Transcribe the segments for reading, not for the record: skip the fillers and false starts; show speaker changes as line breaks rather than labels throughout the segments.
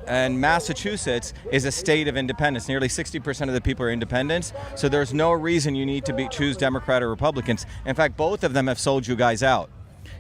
and Massachusetts is a state of independence. Nearly 60% of the people are independents, so there's no reason you need to choose Democrat or Republicans. In fact, both of them have sold you guys out.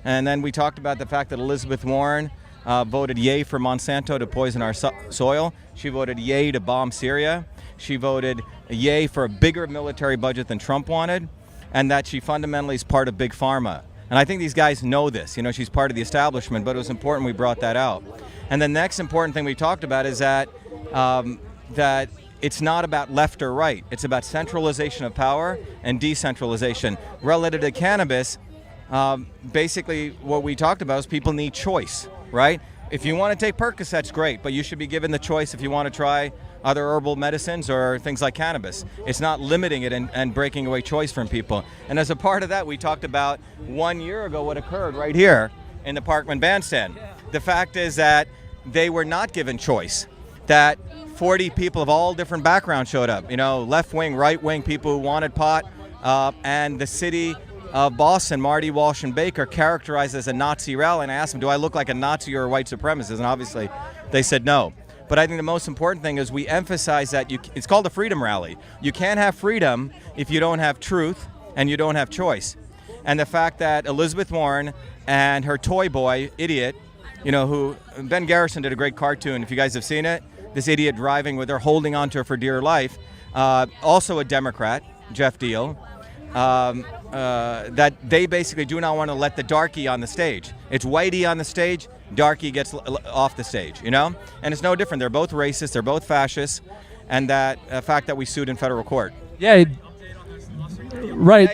And then we talked about the fact that Elizabeth Warren voted yay for Monsanto to poison our soil. She voted yay to bomb Syria. She voted yay for a bigger military budget than Trump wanted, and that she fundamentally is part of Big Pharma. And I think these guys know this. You know, she's part of the establishment, but it was important we brought that out. And the next important thing we talked about is that that it's not about left or right. It's about centralization of power and decentralization. Relative to cannabis, basically what we talked about is people need choice, right? If you want to take Percocets, great, but you should be given the choice if you want to try other herbal medicines or things like cannabis. It's not limiting it and breaking away choice from people. And as a part of that, we talked about 1 year ago what occurred right here in the Parkman Bandstand. The fact is that they were not given choice, that 40 people of all different backgrounds showed up, you know, left-wing, right-wing people who wanted pot, and the city of Boston, Marty Walsh and Baker, characterized as a Nazi rally. And I asked them, do I look like a Nazi or a white supremacist? And obviously they said no. But I think the most important thing is we emphasize that it's called a freedom rally. You can't have freedom if you don't have truth and you don't have choice. And the fact that Elizabeth Warren and her toy boy, idiot, you know, who Ben Garrison did a great cartoon, if you guys have seen it, this idiot driving with her, holding onto her for dear life, also a Democrat, Jeff Deal, that they basically do not want to let the darkie on the stage. It's whitey on the stage, darkie gets off the stage, you know? And it's no different. They're both racist, they're both fascists, and that fact that we sued in federal court.
Yeah, right.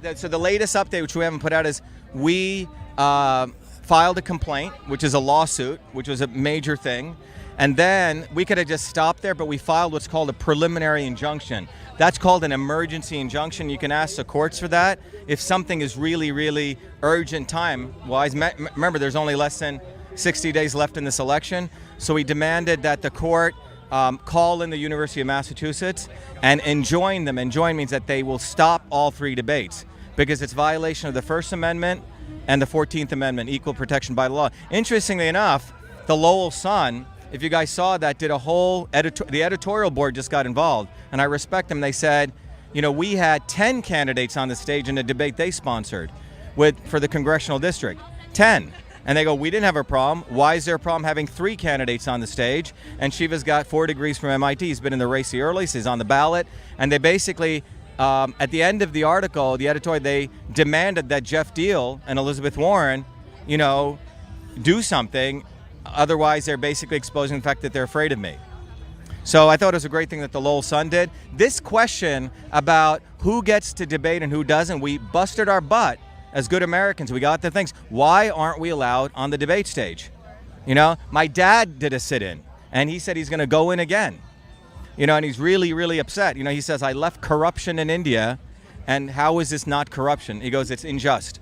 Yeah, so the latest update, which we haven't put out, is we filed a complaint, which is a lawsuit, which was a major thing. And then we could have just stopped there, but we filed what's called a preliminary injunction. That's called an emergency injunction. You can ask the courts for that. If something is really, really urgent time-wise, remember there's only less than 60 days left in this election, so we demanded that the court call in the University of Massachusetts and enjoin them. Enjoin means that they will stop all three debates because it's violation of the First Amendment and the 14th Amendment, equal protection by law. Interestingly enough, the Lowell Sun, if you guys saw that, did a whole the editorial board just got involved, and I respect them. They said, you know, we had 10 candidates on the stage in a debate they sponsored for the congressional district. 10. And they go, we didn't have a problem. Why is there a problem having 3 candidates on the stage? And Shiva's got 4 degrees from MIT. He's been in the race the earliest. He's on the ballot. And they basically, at the end of the article, the editorial, they demanded that Jeff Deal and Elizabeth Warren, you know, do something. Otherwise, they're basically exposing the fact that they're afraid of me. So I thought it was a great thing that the Lowell Sun did. This question about who gets to debate and who doesn't, we busted our butt as good Americans. We got the things. Why aren't we allowed on the debate stage? You know, my dad did a sit-in, and he said he's going to go in again. You know, and he's really, really upset. You know, he says, I left corruption in India, and how is this not corruption? He goes, it's unjust.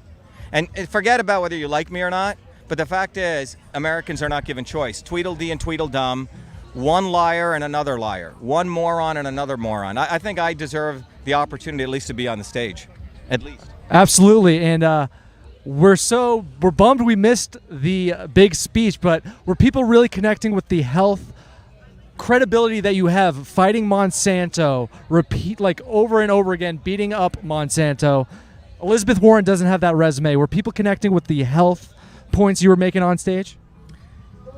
And forget about whether you like me or not. But the fact is, Americans are not given choice. Tweedledee and Tweedledum, one liar and another liar, one moron and another moron. I think I deserve the opportunity at least to be on the stage, at least.
Absolutely, and we're bummed we missed the big speech, but were people really connecting with the health credibility that you have fighting Monsanto, like over and over again, beating up Monsanto? Elizabeth Warren doesn't have that resume. Were people connecting with the health points you were making on stage?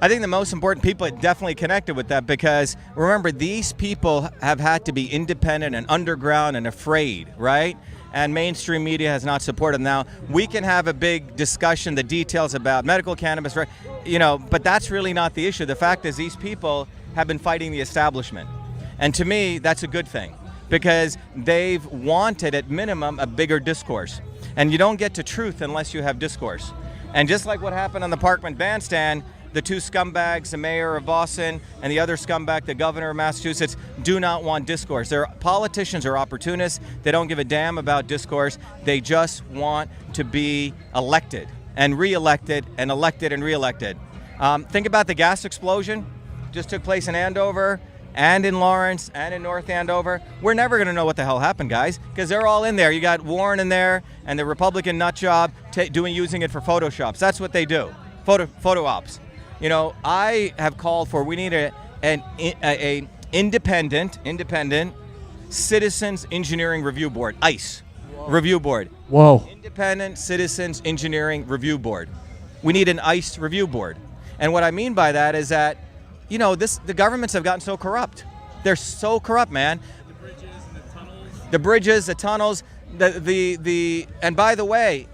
I think the most important people definitely connected with that, because remember, these people have had to be independent and underground and afraid, right? And mainstream media has not supported them. Now, we can have a big discussion, the details about medical cannabis, right? You know, but that's really not the issue. The fact is these people have been fighting the establishment. And to me, that's a good thing, because they've wanted, at minimum, a bigger discourse. And you don't get to truth unless you have discourse. And just like what happened on the Parkman Bandstand, the 2 scumbags, the mayor of Boston and the other scumbag, the governor of Massachusetts, do not want discourse. Their politicians are opportunists. They don't give a damn about discourse. They just want to be elected and re-elected and elected and re-elected. Think about the gas explosion. Just took place in Andover and in Lawrence and in North Andover. We're never going to know what the hell happened, guys, because they're all in there. You got Warren in there and the Republican nut job using it for Photoshops. That's what they do, photo ops. I have called for, we need an independent Citizens Engineering Review Board, ICE. Review Board.
Whoa.
Independent Citizens Engineering Review Board. We need an ICE review board. And what I mean by that is that, the governments have gotten so corrupt. They're so corrupt, man.
The bridges and the tunnels.
The bridges, the tunnels, and by the way,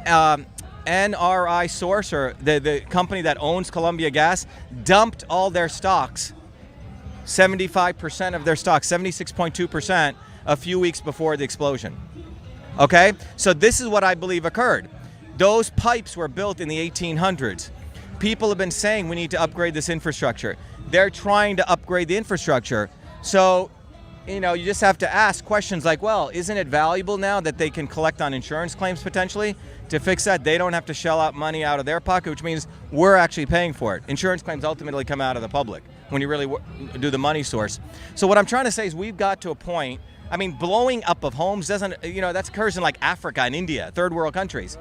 NRI Source, or the company that owns Columbia Gas, dumped all their stocks, 75% of their stocks, 76.2%, a few weeks before the explosion. Okay? So this is what I believe occurred. Those pipes were built in the 1800s. People have been saying we need to upgrade this infrastructure. They're trying to upgrade the infrastructure. So, you just have to ask questions like, well, isn't it valuable now that they can collect on insurance claims potentially to fix that? They don't have to shell out money out of their pocket, which means we're actually paying for it. Insurance claims ultimately come out of the public when you really do the money source. So what I'm trying to say is we've got to a point. Blowing up of homes doesn't, that occurs in like Africa and India, third world countries.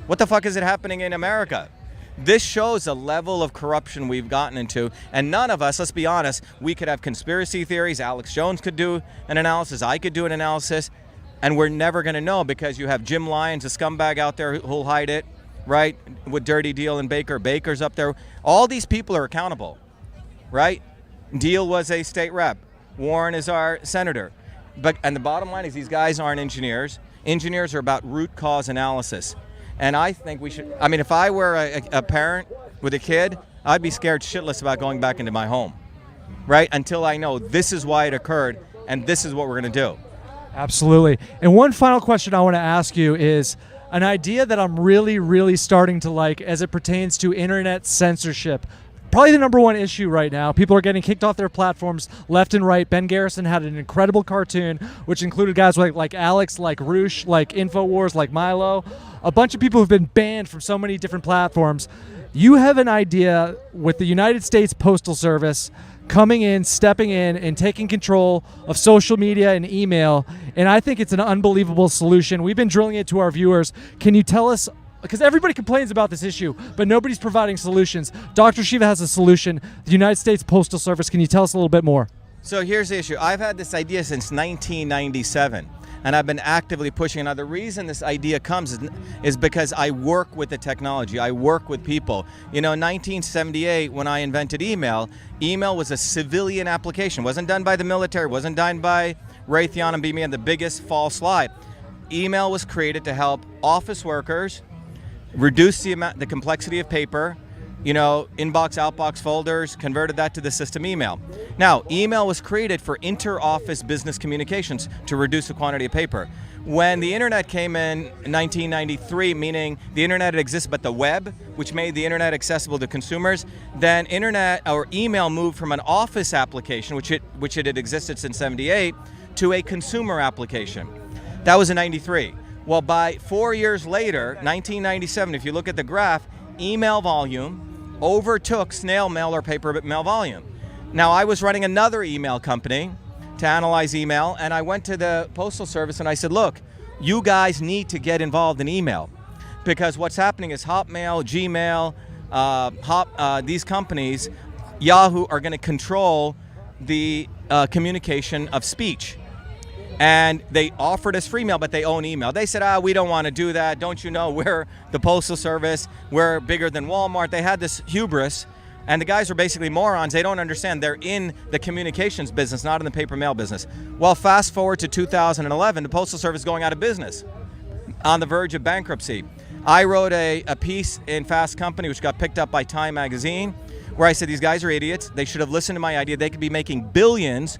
What the fuck is it happening in America? This shows the level of corruption we've gotten into, and none of us, let's be honest, we could have conspiracy theories. Alex Jones could do an analysis. I could do an analysis, and we're never going to know because you have Jim Lyons, a scumbag out there who'll hide it, right? With Dirty Deal and Baker. Baker's up there. All these people are accountable, right? Deal was a state rep. Warren is our senator. And the bottom line is these guys aren't engineers. Engineers are about root cause analysis. And I think we should, if I were a parent with a kid, I'd be scared shitless about going back into my home, right? Until I know this is why it occurred and this is what we're going to do.
Absolutely. And one final question I want to ask you is an idea that I'm really, really starting to like as it pertains to internet censorship. Probably the number one issue right now. People are getting kicked off their platforms left and right. Ben Garrison had an incredible cartoon, which included guys like Alex, like Roosh, like InfoWars, like Milo. A bunch of people have been banned from so many different platforms. You have an idea with the United States Postal Service coming in, stepping in, and taking control of social media and email, and I think it's an unbelievable solution. We've been drilling it to our viewers. Can you tell us, because everybody complains about this issue, but nobody's providing solutions. Dr. Shiva has a solution. The United States Postal Service, can you tell us a little bit more?
So here's the issue. I've had this idea since 1997, and I've been actively pushing it. Now, the reason this idea comes is because I work with the technology. I work with people. In 1978, when I invented email was a civilian application. It wasn't done by the military. It wasn't done by Raytheon and BME, and the biggest false lie. Email was created to help office workers reduce the complexity of paper, inbox, outbox folders, converted that to the system email. Now, email was created for inter-office business communications to reduce the quantity of paper. When the internet came in 1993, meaning the internet had existed but the web, which made the internet accessible to consumers, then internet or email moved from an office application, which it had existed since 78, to a consumer application. That was in 93. Well, by 4 years later, 1997, if you look at the graph, email volume overtook snail mail or paper mail volume. Now, I was running another email company to analyze email, and I went to the Postal Service and I said, look, you guys need to get involved in email, because what's happening is Hotmail, Gmail, these companies, Yahoo, are going to control the communication of speech. And they offered us free mail, but they own email. They said, we don't want to do that. Don't you know we're the Postal Service? We're bigger than Walmart. They had this hubris, and the guys are basically morons. They don't understand. They're in the communications business, not in the paper mail business. Well, fast forward to 2011, the Postal Service is going out of business, on the verge of bankruptcy. I wrote a piece in Fast Company, which got picked up by Time magazine, where I said these guys are idiots. They should have listened to my idea. They could be making billions.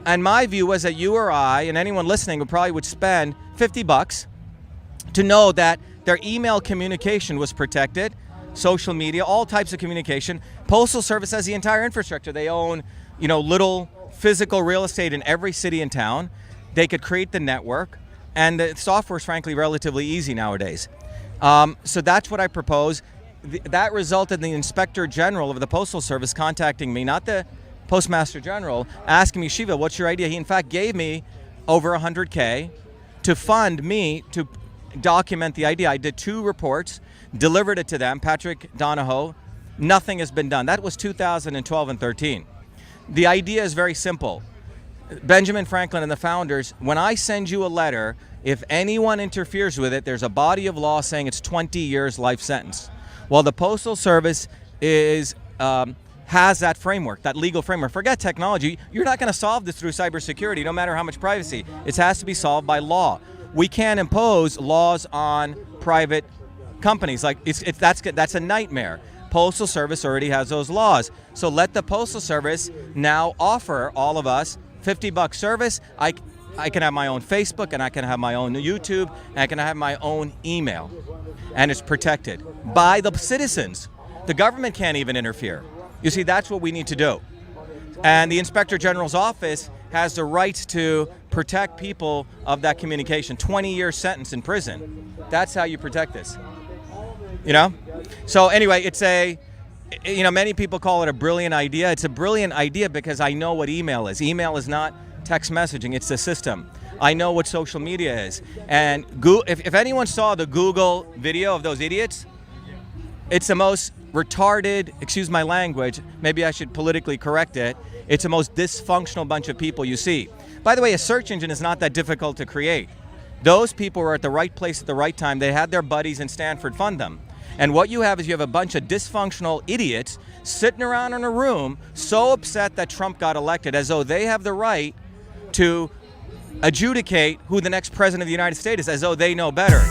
And my view was that you or I, and anyone listening, would spend $50 to know that their email communication was protected, social media, all types of communication. Postal Service has the entire infrastructure. They own, little physical real estate in every city and town. They could create the network, and the software is frankly relatively easy nowadays. So that's what I propose. That resulted in the Inspector General of the Postal Service contacting me, not the Postmaster General, asking me, Shiva, what's your idea? He in fact gave me over $100K to fund me to document the idea. I did 2 reports, delivered it to them. Patrick Donahoe, Nothing has been done. That was 2012 and 13. The idea is very simple. Benjamin Franklin and the founders, when I send you a letter, if anyone interferes with it, there's a body of law saying it's 20 years life sentence. Well, the Postal Service has that framework, that legal framework. Forget technology. You're not going to solve this through cybersecurity, no matter how much privacy. It has to be solved by law. We can't impose laws on private companies. Like that's a nightmare. Postal Service already has those laws. So let the Postal Service now offer all of us $50 service. I can have my own Facebook, and I can have my own YouTube, and I can have my own email. And it's protected by the citizens. The government can't even interfere. You see, that's what we need to do. And the Inspector General's office has the right to protect people of that communication. 20-year sentence in prison. That's how you protect this. You know? So anyway, many people call it a brilliant idea. It's a brilliant idea because I know what email is. Email is not text messaging, it's the system. I know what social media is. And if anyone saw the Google video of those idiots, it's the most retarded, excuse my language, maybe I should politically correct it, it's the most dysfunctional bunch of people you see. By the way, a search engine is not that difficult to create. Those people were at the right place at the right time. They had their buddies in Stanford fund them. And what you have is you have a bunch of dysfunctional idiots sitting around in a room so upset that Trump got elected, as though they have the right to adjudicate who the next president of the United States is, as though they know better.